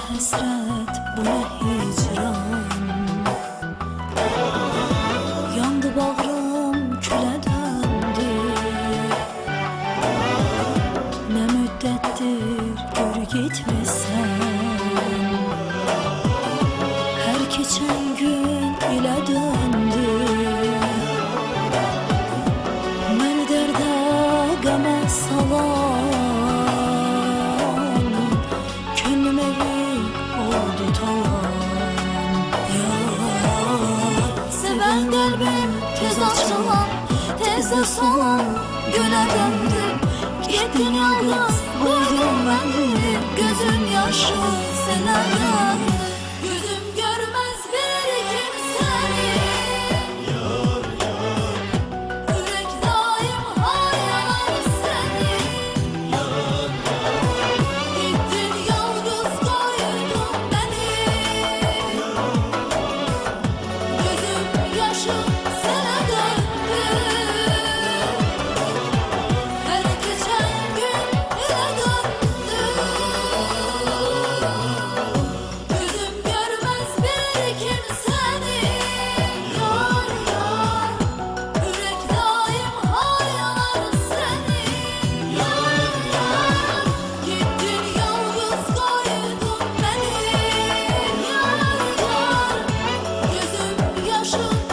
Hasret, bu ne hicran. Yandı bağrım, küle döndü. Ne müddettir gör gitmesen. Her geçen gün ile döndü. Beni derde geme salan. Könlüm evi oldu tavan. Yar, seven kalbim tez açılan, tez de solan güne döndü. Gittin yalnız buldun beni, gözün yaşı sene yandı. Gözüm görmez bir kimseni. Yar yar, yürek daim hayalar seni. Yar yar, gittin yalnız koydun beni. Gözüm yaşı sene döndü. Her geçen gün ile döndü. Gözüm görmez bir kimseni. Yar yar, yürek daim hayalar seni. Yar yar, gittin yalnız koydun beni. Yar yar, gözüm yaşı